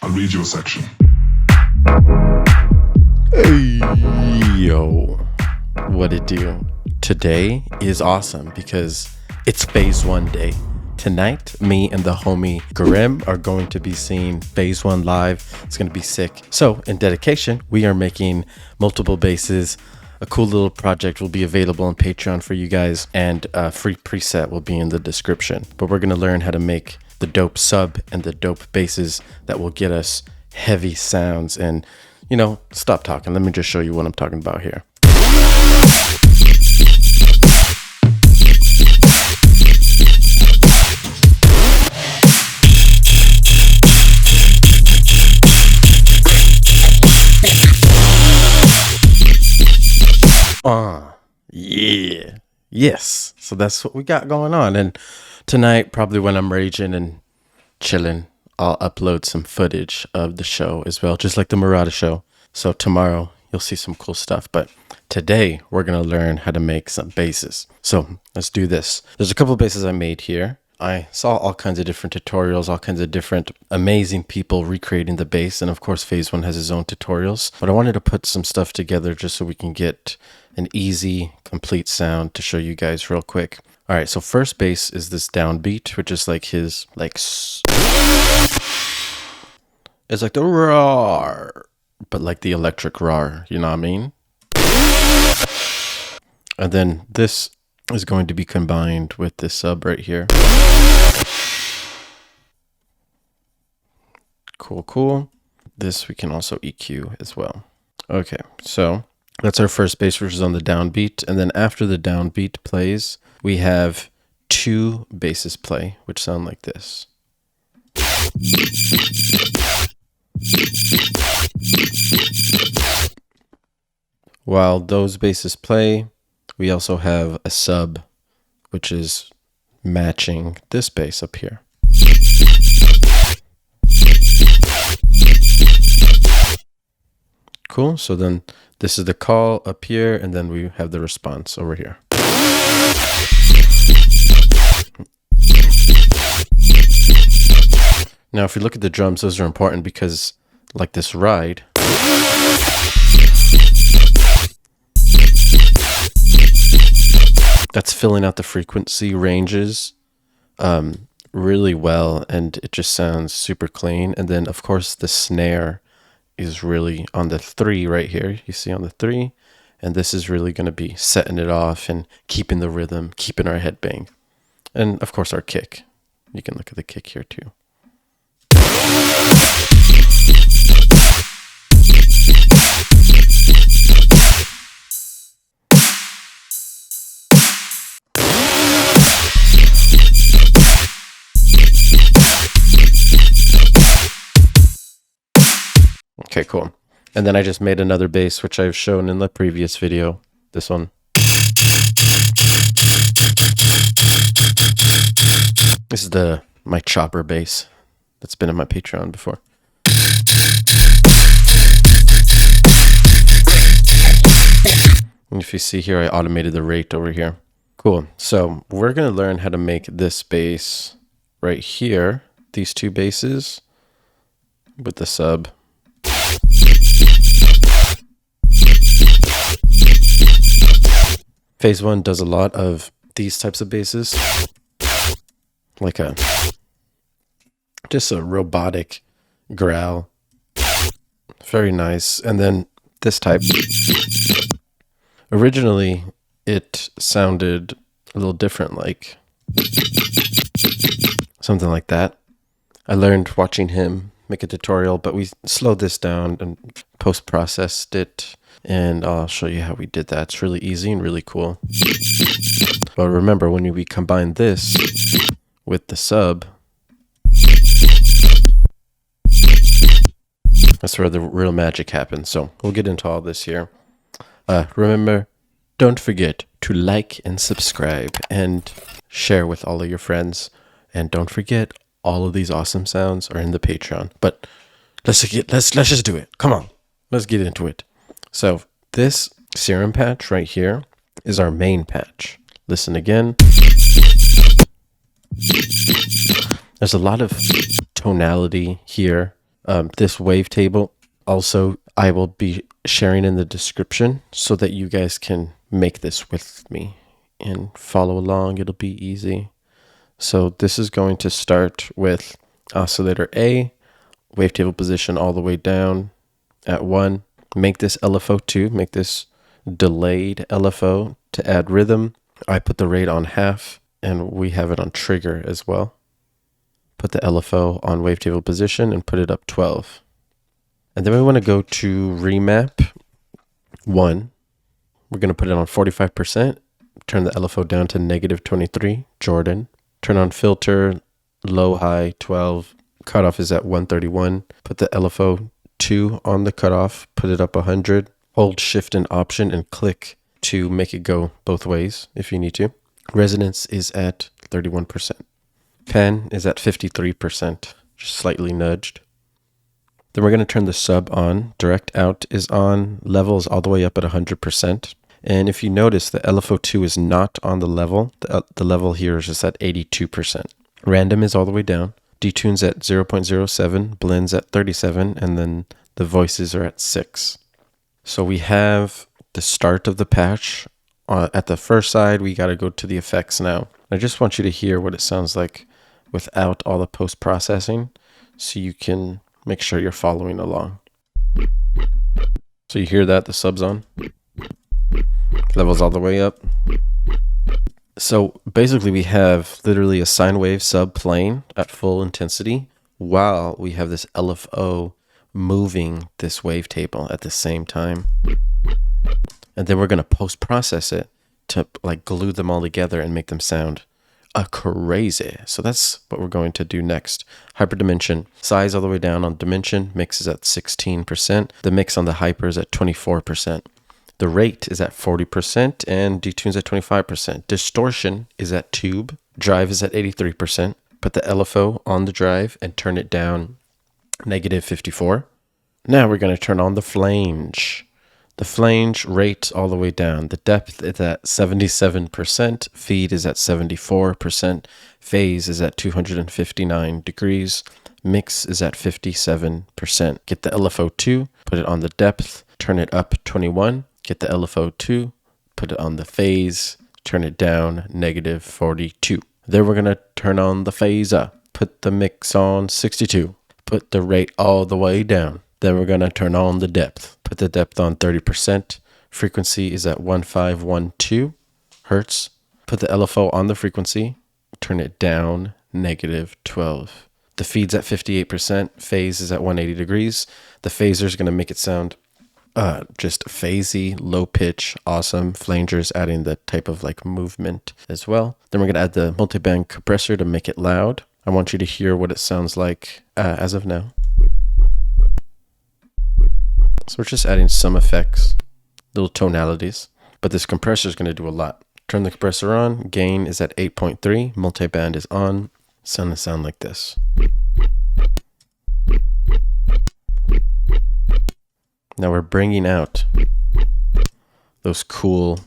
I'll read you a section. Hey, yo, what it do? Today is awesome because it's phase 1 day. Tonight, me and the homie Grim are going to be seeing phase 1 live. It's going to be sick. So in dedication, we are making multiple basses. A cool little project will be available on Patreon for you guys, and a free preset will be in the description. But we're going to learn how to make the dope sub and the dope basses that will get us heavy sounds. And, you know, stop talking. Let me just show you what I'm talking about here. Yeah. Yes. So that's what we got going on. And tonight, probably when I'm raging and chilling, I'll upload some footage of the show as well, just like the Murata show. So tomorrow, you'll see some cool stuff. But today, we're going to learn how to make some basses. So let's do this. There's a couple of basses I made here. I saw all kinds of different tutorials, all kinds of different amazing people recreating the bass. And of course, phase 1 has its own tutorials. But I wanted to put some stuff together just so we can get an easy, complete sound to show you guys real quick. All right, so first bass is this downbeat, which is like his, it's like the roar, but like the electric roar, you know what I mean? And then this is going to be combined with this sub right here. Cool. This we can also EQ as well. Okay, so that's our first bass, which is on the downbeat. And then after the downbeat plays, we have 2 basses play, which sound like this. While those basses play, we also have a sub, which is matching this bass up here. Cool. So then this is the call up here, and then we have the response over here. Now, if you look at the drums, those are important because, like this ride, that's filling out the frequency ranges really well, and it just sounds super clean. And then, of course, the snare is really on the 3 right here. You see on the 3, and this is really going to be setting it off and keeping the rhythm, keeping our head bang. And of course our kick. You can look at the kick here too. Okay, cool. And then I just made another bass, which I've shown in the previous video. This one. This is my chopper bass that's been in my Patreon before. And if you see here, I automated the rate over here. Cool. So we're going to learn how to make this bass right here. These 2 basses with the sub. Phase 1 does a lot of these types of basses, like just a robotic growl. Very nice. And then this type, originally it sounded a little different, like something like that. I learned watching him make a tutorial, but we slowed this down and post-processed it. And I'll show you how we did that. It's really easy and really cool. But remember, when we combine this with the sub, that's where the real magic happens. So we'll get into all this here. Remember, don't forget to like and subscribe and share with all of your friends. And don't forget, all of these awesome sounds are in the Patreon. But let's just do it. Come on, let's get into it. So this Serum patch right here is our main patch. Listen again. There's a lot of tonality here This wavetable also I will be sharing in the description so that you guys can make this with me and follow along. It'll be easy. So this is going to start with oscillator A, wavetable position all the way down at 1. Make this LFO 2, make this delayed LFO to add rhythm. I put the rate on half and we have it on trigger as well. Put the LFO on wavetable position and put it up 12. And then we want to go to remap 1. We're going to put it on 45%. Turn the LFO down to -23, Jordan. Turn on filter, low, high, 12. Cutoff is at 131. Put the LFO 2 on the cutoff, put it up 100. Hold shift and option and click to make it go both ways if you need to. Resonance is at 31%. Pan is at 53%, just slightly nudged. Then we're going to turn the sub on. Direct out is on. Level is all the way up at 100%. And if you notice, the LFO2 is not on the level. The level here is just at 82%. Random is all the way down. Detune's at 0.07. Blends at 37. And then the voices are at 6. So we have the start of the patch. At the first side, we got to go to the effects now. I just want you to hear what it sounds like without all the post-processing so you can make sure you're following along. So you hear that, the sub's on. Levels all the way up. So basically we have literally a sine wave sub playing at full intensity while we have this LFO moving this wavetable at the same time. And then we're going to post-process it to like glue them all together and make them sound crazy. So that's what we're going to do next. Hyperdimension, size all the way down on dimension, mix is at 16%. The mix on the hyper is at 24%. The rate is at 40% and detune's at 25%. Distortion is at tube. Drive is at 83%. Put the LFO on the drive and turn it down -54. Now we're going to turn on the flange. The flange rate all the way down. The depth is at 77%. Feed is at 74%. Phase is at 259 degrees. Mix is at 57%. Get the LFO2, put it on the depth, turn it up 21. Get the LFO2, put it on the phase, turn it down -42. Then we're going to turn on the phaser. Put the mix on 62. Put the rate all the way down. Then we're going to turn on the depth. Put the depth on 30%. Frequency is at 1512 hertz. Put the LFO on the frequency. Turn it down -12. The feed's at 58%. Phase is at 180 degrees. The phaser is going to make it sound just phasey, low pitch, awesome. Flanger's adding the type of like movement as well. Then we're going to add the multiband compressor to make it loud. I want you to hear what it sounds like as of now. So we're just adding some effects, little tonalities, but this compressor is going to do a lot. Turn the compressor on. Gain is at 8.3. Multiband is on. It's going to sound like this. Now we're bringing out those cool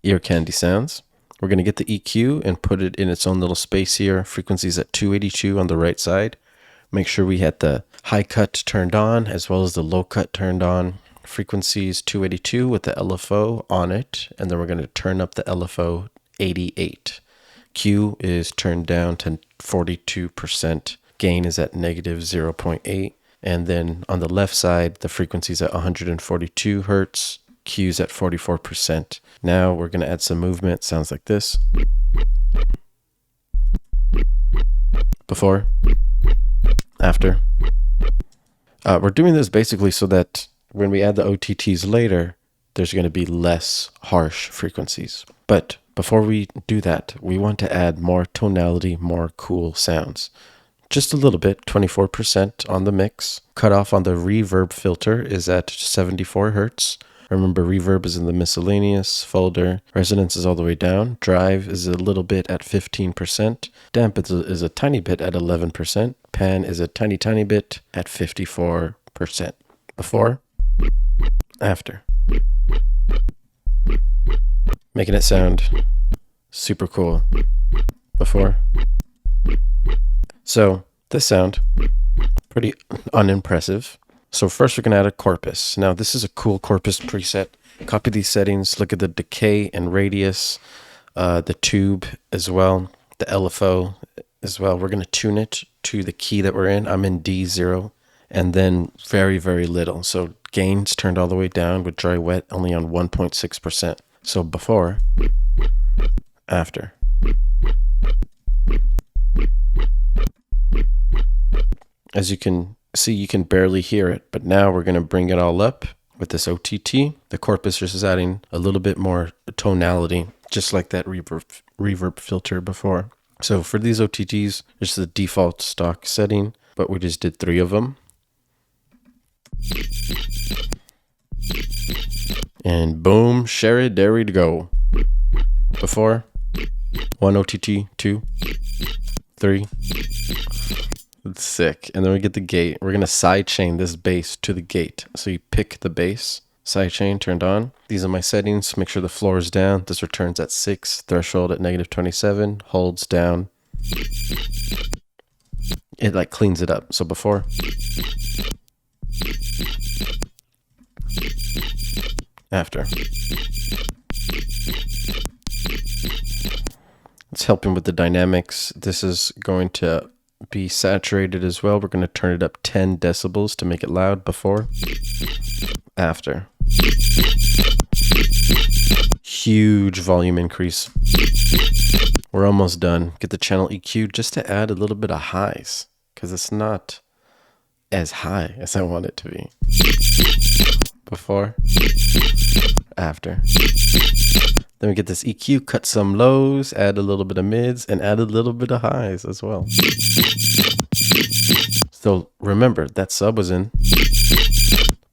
ear candy sounds. We're going to get the EQ and put it in its own little space here. Frequency is at 282 on the right side. Make sure we had the high cut turned on as well as the low cut turned on. Frequency is 282 with the LFO on it. And then we're going to turn up the LFO 88. Q is turned down to 42%. Gain is at -0.8. And then on the left side, the frequency is at 142 hertz. Q is at 44%. Now we're going to add some movement. Sounds like this. Before. After. We're doing this basically so that when we add the OTTs later, there's going to be less harsh frequencies. But before we do that, we want to add more tonality, more cool sounds. Just a little bit, 24% on the mix. Cutoff on the reverb filter is at 74 hertz. Remember, reverb is in the miscellaneous folder. Resonance is all the way down. Drive is a little bit at 15%. Damp is a tiny bit at 11%. Pan is a tiny, tiny bit at 54%. Before, after. Making it sound super cool. Before. So, this sound Pretty unimpressive. So first we're going to add a corpus. Now this is a cool corpus preset. Copy these settings, look at the decay and radius, the tube as well, the LFO as well. We're going to tune it to the key that we're in. I'm in D0, and then very, very little. So gains turned all the way down with dry wet only on 1.6%. So before, after. As you can see, you can barely hear it, but now we're going to bring it all up with this OTT. The corpus is adding a little bit more tonality, just like that reverb filter before. So for these OTTs, it's the default stock setting, but we just did 3 of them. And boom, sherry, there we go. Before, 1 OTT, 2, 3. It's sick. And then we get the gate. We're going to sidechain this bass to the gate. So you pick the bass, sidechain turned on. These are my settings. Make sure the floor is down. This returns at 6, threshold at -27, holds down. It like cleans it up. So before, after. It's helping with the dynamics. This is going to be saturated as well. We're going to turn it up 10 decibels to make it loud. Before, after. Huge volume increase. We're almost done. Get the channel EQ just to add a little bit of highs, because it's not as high as I want it to be. Before, after. Then we get this EQ, cut some lows, add a little bit of mids, and add a little bit of highs as well. So remember, that sub was in,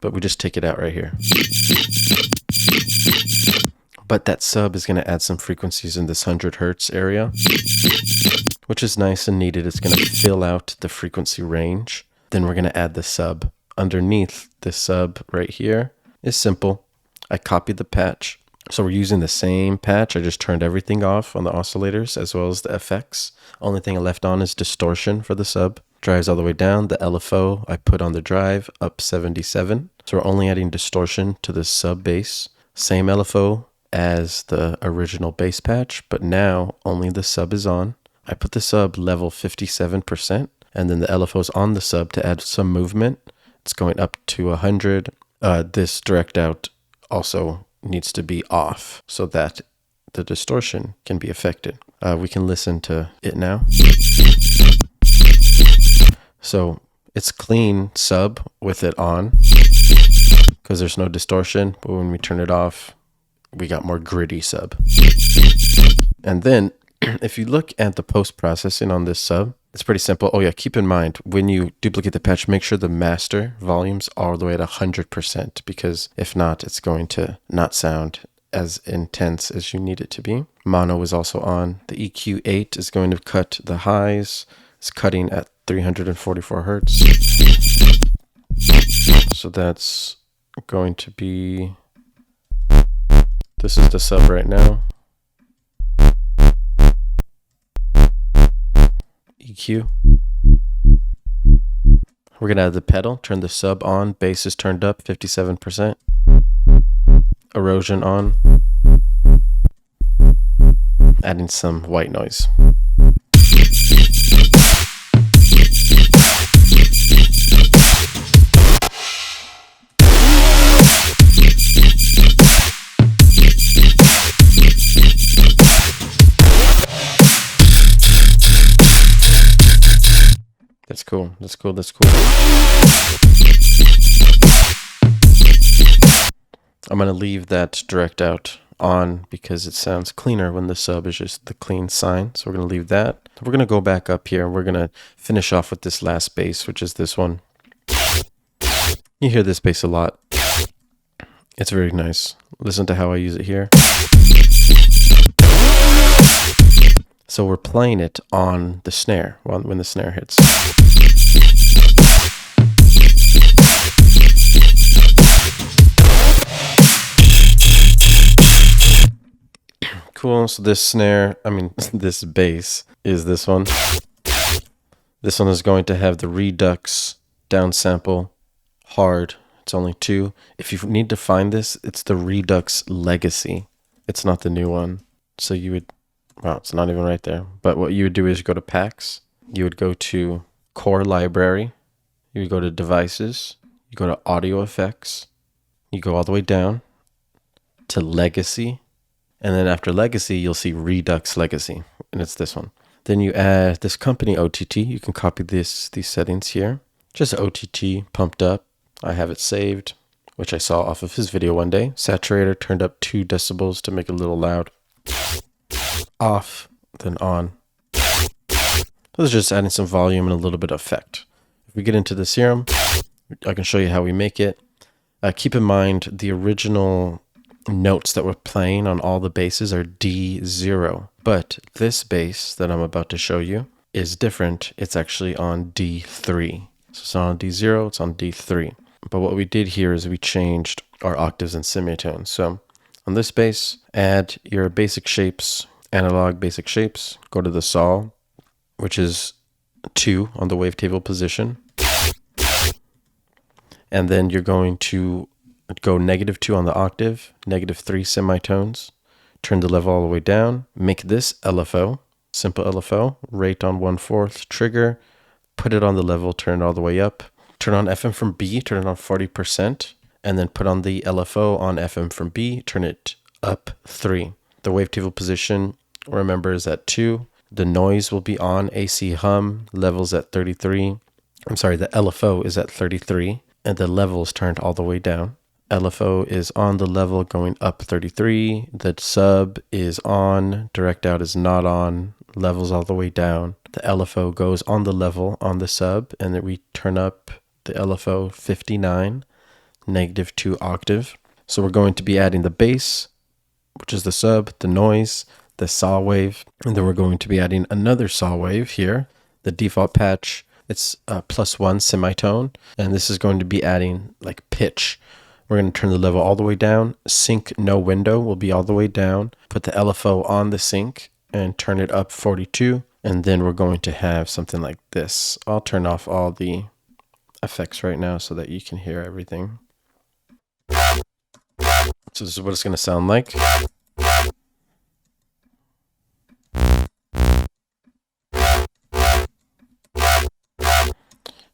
but we just take it out right here. But that sub is going to add some frequencies in this 100 hertz area, which is nice and needed. It's going to fill out the frequency range. Then we're going to add the sub. Underneath this sub right here is simple. I copied the patch. So we're using the same patch. I just turned everything off on the oscillators as well as the FX. Only thing I left on is distortion for the sub. Drives all the way down. The LFO I put on the drive up 77. So we're only adding distortion to the sub bass. Same LFO as the original bass patch, but now only the sub is on. I put the sub level 57%, and then the LFO is on the sub to add some movement. It's going up to 100. This direct out also needs to be off so that the distortion can be affected. We can listen to it now. So it's clean sub with it on because there's no distortion, but when we turn it off, we got more gritty sub. And then if you look at the post-processing on this sub, it's pretty simple. Oh yeah, keep in mind, when you duplicate the patch, make sure the master volumes are all the way at 100%, because if not, it's going to not sound as intense as you need it to be. Mono is also on. The EQ8 is going to cut the highs. It's cutting at 344 hertz. So that's going to be, this is the sub right now. EQ. We're going to add the pedal, turn the sub on, bass is turned up 57%. Erosion on. Adding some white noise. That's cool. That's cool. That's cool. I'm going to leave that direct out on because it sounds cleaner when the sub is just the clean sine. So we're going to leave that. We're going to go back up here. We're going to finish off with this last bass, which is this one. You hear this bass a lot. It's very nice. Listen to how I use it here. So we're playing it on the snare when the snare hits. Cool. So this snare, this bass is this one. This one is going to have the redux downsample, hard. It's only 2. If you need to find this, it's the Redux Legacy. It's not the new one. So you would, wow, it's not even right there. But what you would do is go to Packs. You would go to Core Library. You would go to Devices. You go to Audio Effects. You go all the way down to Legacy. And then after Legacy, you'll see Redux Legacy. And it's this one. Then you add this company OTT. You can copy these settings here. Just OTT pumped up. I have it saved, which I saw off of his video one day. Saturator turned up 2 decibels to make it a little loud. Off, then on. This is just adding some volume and a little bit of effect. If we get into the Serum, I can show you how we make it. Keep in mind the original notes that we're playing on all the basses are D0, but this bass that I'm about to show you is different. It's actually on D3. So it's not on D0, it's on D3. But what we did here is we changed our octaves and semitones. So on this bass, add your basic shapes, analog basic shapes, go to the saw, which is 2 on the wavetable position. And then you're going to go -2 on the octave, -3 semitones, turn the level all the way down, make this LFO, simple LFO, rate on 1/4, trigger, put it on the level, turn it all the way up, turn on FM from B, turn it on 40%, and then put on the LFO on FM from B, turn it up 3. The wavetable position, remember, is at 2. The noise will be on, AC hum, levels at 33. I'm sorry, the LFO is at 33, and the level is turned all the way down. LFO is on the level going up 33. The sub is on, direct out is not on, levels all the way down. The LFO goes on the level on the sub, and then we turn up the LFO 59, -2 octave. So we're going to be adding the bass, which is the sub, the noise, the saw wave, and then we're going to be adding another saw wave here, the default patch. It's +1 semitone, and this is going to be adding like pitch. We're going to turn the level all the way down. Sync no window will be all the way down. Put the LFO on the sync and turn it up 42. And then we're going to have something like this. I'll turn off all the effects right now so that you can hear everything. So this is what it's going to sound like.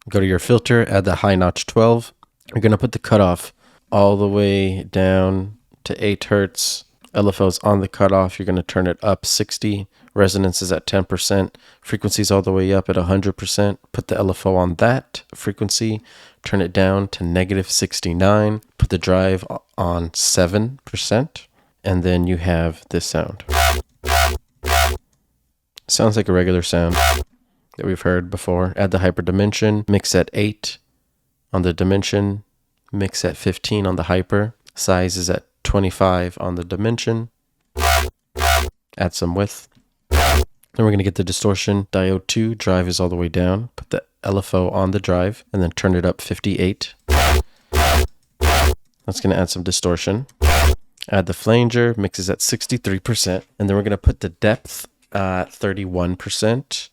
Go to your filter, add the high notch 12. You're going to put the cutoff all the way down to 8 hertz. LFO is on the cutoff. You're going to turn it up 60. Resonance is at 10%. Frequency is all the way up at 100%. Put the LFO on that frequency. Turn it down to -69. Put the drive on 7%. And then you have this sound. Sounds like a regular sound that we've heard before. Add the hyper dimension. Mix at 8 on the dimension. Mix at 15 on the hyper. Size is at 25 on the dimension. Add some width. Then we're going to get the distortion. Diode 2, drive is all the way down. Put the LFO on the drive and then turn it up 58. That's going to add some distortion. Add the flanger, mixes at 63%. And then we're going to put the depth at 31%.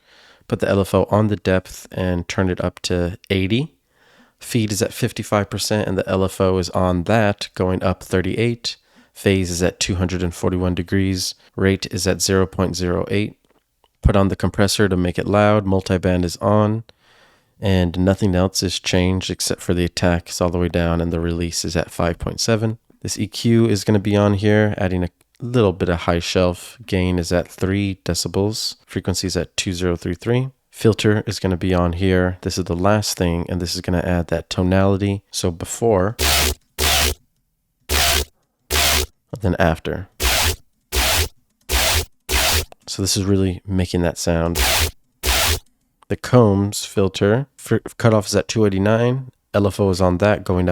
Put the LFO on the depth and turn it up to 80. Feed is at 55% and the LFO is on that, going up 38. Phase is at 241 degrees. Rate is at 0.08. Put on the compressor to make it loud. Multiband is on. And nothing else is changed except for the attack is all the way down and the release is at 5.7. This EQ is going to be on here, adding a little bit of high shelf. Gain is at 3 decibels. Frequency is at 2033. Filter is going to be on here. This is the last thing, and this is going to add that tonality. So before, then after. So this is really making that sound. The combs filter, cutoff is at 289. LFO is on that, going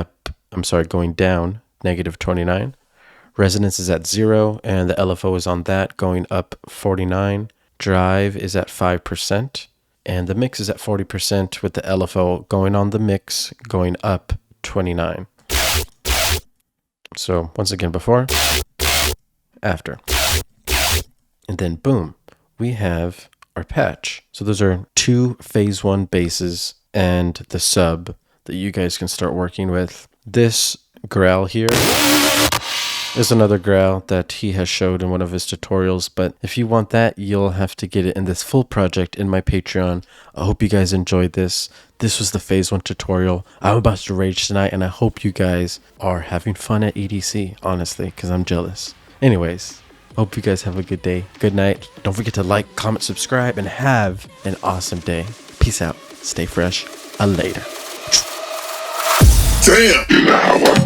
down, -29. Resonance is at 0, and the LFO is on that, going up 49. Drive is at 5. And the mix is at 40% with the LFO going on the mix, going up 29. So once again, before, after. And then boom, we have our patch. So those are 2 phase 1 basses and the sub that you guys can start working with. This growl here is another growl that he has showed in one of his tutorials, but if you want that, you'll have to get it in this full project in my Patreon. I hope you guys enjoyed this. This was the phase 1 tutorial. I'm about to rage tonight, and I hope you guys are having fun at EDC, honestly, because I'm jealous. Anyways, hope you guys have a good day. Good night. Don't forget to like, comment, subscribe, and have an awesome day. Peace out. Stay fresh. Later. Damn! You know how I